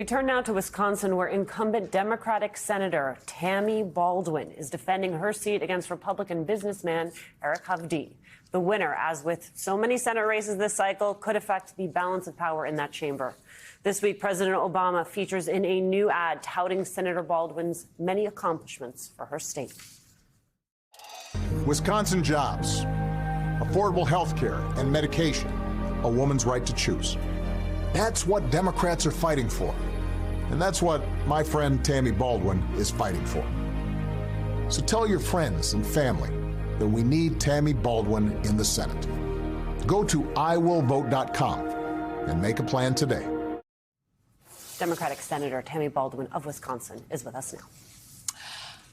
We turn now to Wisconsin, where incumbent Democratic Senator Tammy Baldwin is defending her seat against Republican businessman Eric Hovde. The winner, as with so many Senate races this cycle, could affect the balance of power in that chamber. This week, President Obama features in a new ad touting Senator Baldwin's many accomplishments for her state. Wisconsin jobs, affordable health care and medication, a woman's right to choose. That's what Democrats are fighting for. And that's what my friend Tammy Baldwin is fighting for. So tell your friends and family that we need Tammy Baldwin in the Senate. Go to iwillvote.com and make a plan today. Democratic Senator Tammy Baldwin of Wisconsin is with us now.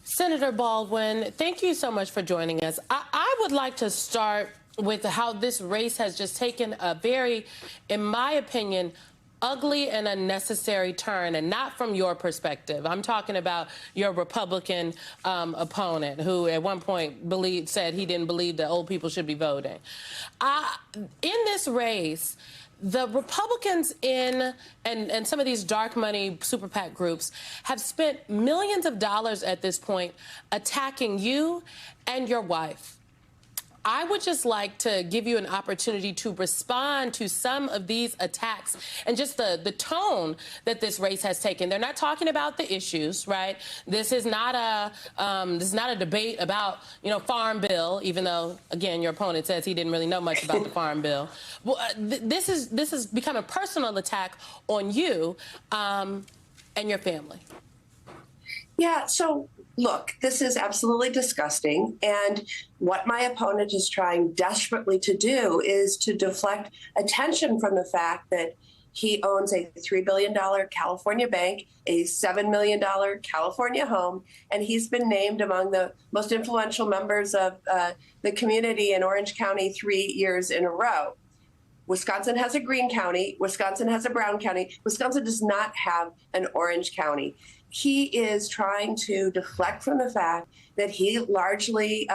Senator Baldwin, thank you so much for joining us. I would like to start with how this race has just taken a very, in my opinion, ugly and unnecessary turn, and not from your perspective. I'm talking about your Republican opponent, who at one point said he didn't believe that old people should be voting. In this race, the Republicans and some of these dark money super PAC groups have spent millions of dollars at this point attacking you and your wife. I would just like to give you an opportunity to respond to some of these attacks and just the tone that this race has taken. They're not talking about the issues, right? This is not a debate about, Farm Bill, even though, again, your opponent says he didn't really know much about the Farm Bill. Well, this has become a personal attack on you and your family. Yeah, so look, this is absolutely disgusting. And what my opponent is trying desperately to do is to deflect attention from the fact that he owns a $3 billion California bank, a $7 million California home, and he's been named among the most influential members of the community in Orange County 3 years in a row. Wisconsin has a green county. Wisconsin has a brown county. Wisconsin does not have an orange county. He is trying to deflect from the fact that he largely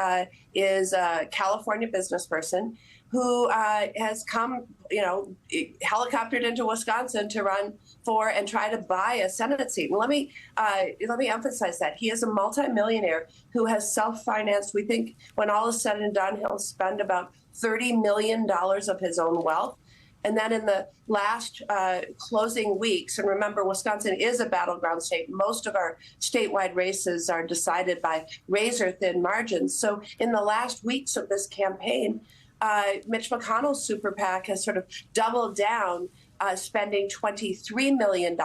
is a California business person who has come, helicoptered into Wisconsin to run for and try to buy a Senate seat. And let me emphasize that he is a multimillionaire who has self-financed. We think when all is said and done, he'll spend about $30 million of his own wealth. And then in the last closing weeks, and remember, Wisconsin is a battleground state. Most of our statewide races are decided by razor-thin margins. So in the last weeks of this campaign, Mitch McConnell's super PAC has sort of doubled down, spending $23 million.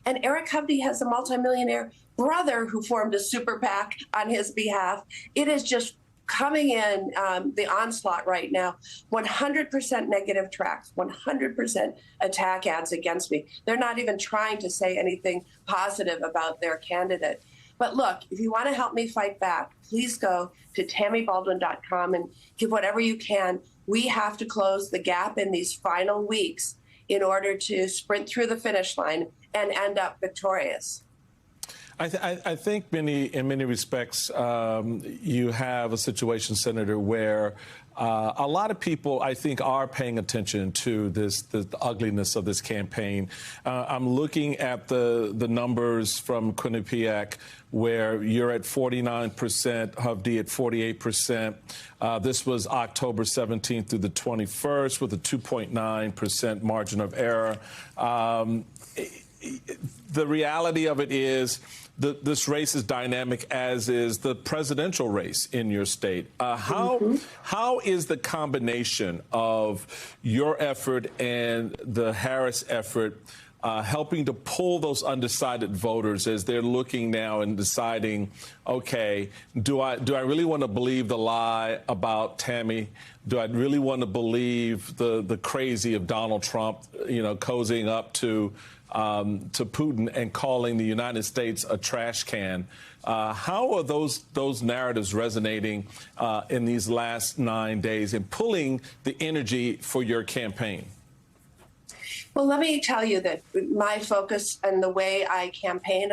And Eric Hovde has a multimillionaire brother who formed a super PAC on his behalf. It is just coming in the onslaught right now, 100% negative tracks, 100% attack ads against me. They're not even trying to say anything positive about their candidate. But look, if you want to help me fight back, please go to TammyBaldwin.com and give whatever you can. We have to close the gap in these final weeks in order to sprint through the finish line and end up victorious. I think in many respects, you have a situation, Senator, where a lot of people, I think, are paying attention to the ugliness of this campaign. I'm looking at the numbers from Quinnipiac, where you're at 49%, Hovde at 48%. This was October 17th through the 21st with a 2.9% margin of error. The reality of it is this race is dynamic, as is the presidential race in your state. How is the combination of your effort and the Harris effort helping to pull those undecided voters as they're looking now and deciding, okay, do I really want to believe the lie about Tammy? Do I really want to believe the crazy of Donald Trump, cozying up to Putin and calling the United States a trash can? How are those narratives resonating in these last 9 days and pulling the energy for your campaign? Well, let me tell you that my focus and the way I campaign,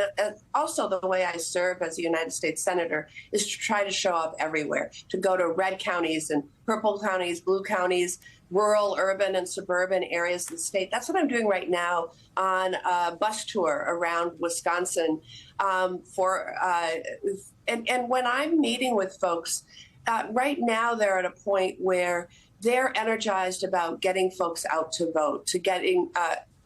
also the way I serve as a United States Senator, is to try to show up everywhere, to go to red counties and purple counties, blue counties, rural, urban, and suburban areas of the state. That's what I'm doing right now on a bus tour around Wisconsin. And when I'm meeting with folks, right now they're at a point where they're energized about getting folks out to vote, to getting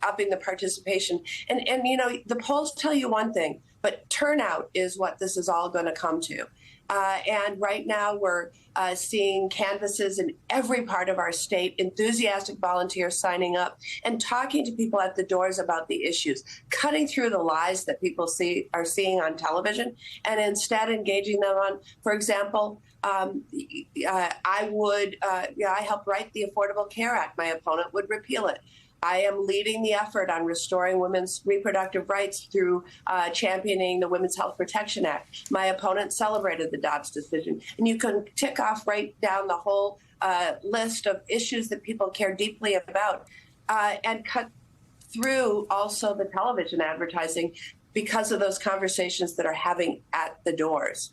upping the participation. And you know, the polls tell you one thing, but turnout is what this is all going to come to. And right now we're seeing canvases in every part of our state, enthusiastic volunteers signing up and talking to people at the doors about the issues, cutting through the lies that people are seeing on television, and instead engaging them on, for example, I helped write the Affordable Care Act. My opponent would repeal it. I am leading the effort on restoring women's reproductive rights through championing the Women's Health Protection Act. My opponent celebrated the Dobbs decision. And you can tick off right down the whole list of issues that people care deeply about and cut through also the television advertising because of those conversations that are happening at the doors.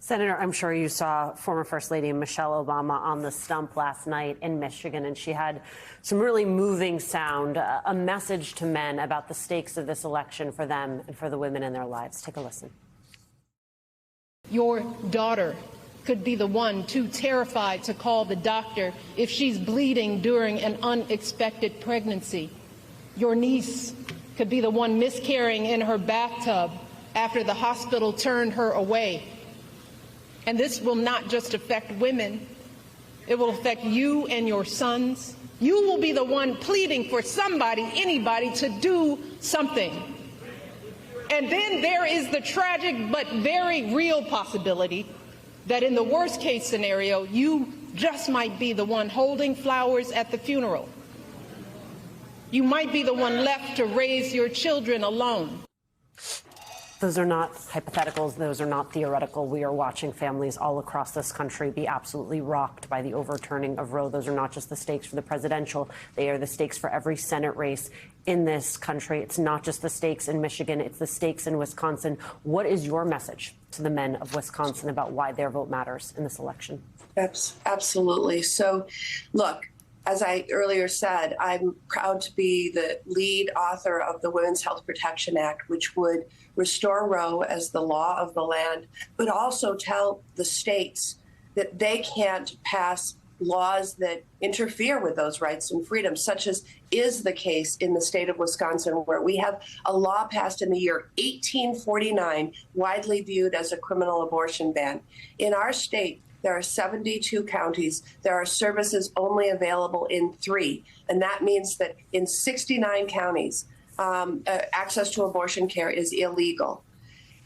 Senator, I'm sure you saw former First Lady Michelle Obama on the stump last night in Michigan, and she had some really moving sound, a message to men about the stakes of this election for them and for the women in their lives. Take a listen. Your daughter could be the one too terrified to call the doctor if she's bleeding during an unexpected pregnancy. Your niece could be the one miscarrying in her bathtub after the hospital turned her away. And this will not just affect women, it will affect you and your sons. You will be the one pleading for somebody, anybody, to do something. And then there is the tragic but very real possibility that in the worst case scenario, you just might be the one holding flowers at the funeral. You might be the one left to raise your children alone. Those are not hypotheticals. Those are not theoretical. We are watching families all across this country be absolutely rocked by the overturning of Roe. Those are not just the stakes for the presidential. They are the stakes for every Senate race in this country. It's not just the stakes in Michigan. It's the stakes in Wisconsin. What is your message to the men of Wisconsin about why their vote matters in this election? Absolutely. So, look, as I earlier said, I'm proud to be the lead author of the Women's Health Protection Act, which would restore Roe as the law of the land, but also tell the states that they can't pass laws that interfere with those rights and freedoms, such as is the case in the state of Wisconsin, where we have a law passed in the year 1849, widely viewed as a criminal abortion ban. In our state, there are 72 counties. There are services only available in 3. And that means that in 69 counties, access to abortion care is illegal.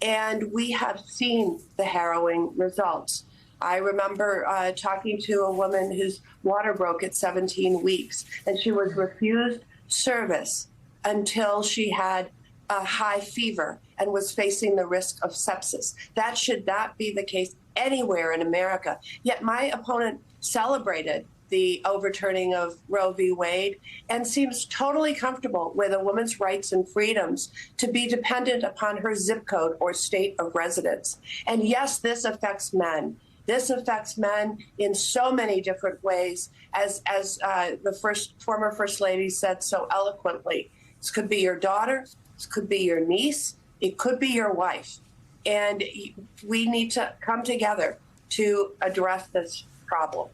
And we have seen the harrowing results. I remember talking to a woman whose water broke at 17 weeks, and she was refused service until she had a high fever and was facing the risk of sepsis. That should not be the case anywhere in America. Yet my opponent celebrated the overturning of Roe v. Wade and seems totally comfortable with a woman's rights and freedoms to be dependent upon her zip code or state of residence. And yes, this affects men. This affects men in so many different ways, as the former First Lady said so eloquently. This could be your daughter, this could be your niece, it could be your wife. And we need to come together to address this problem.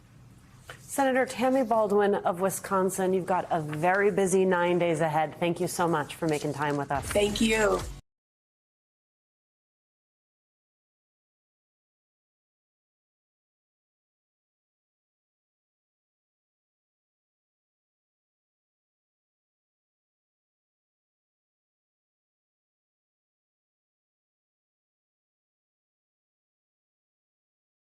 Senator Tammy Baldwin of Wisconsin, you've got a very busy 9 days ahead. Thank you so much for making time with us. Thank you.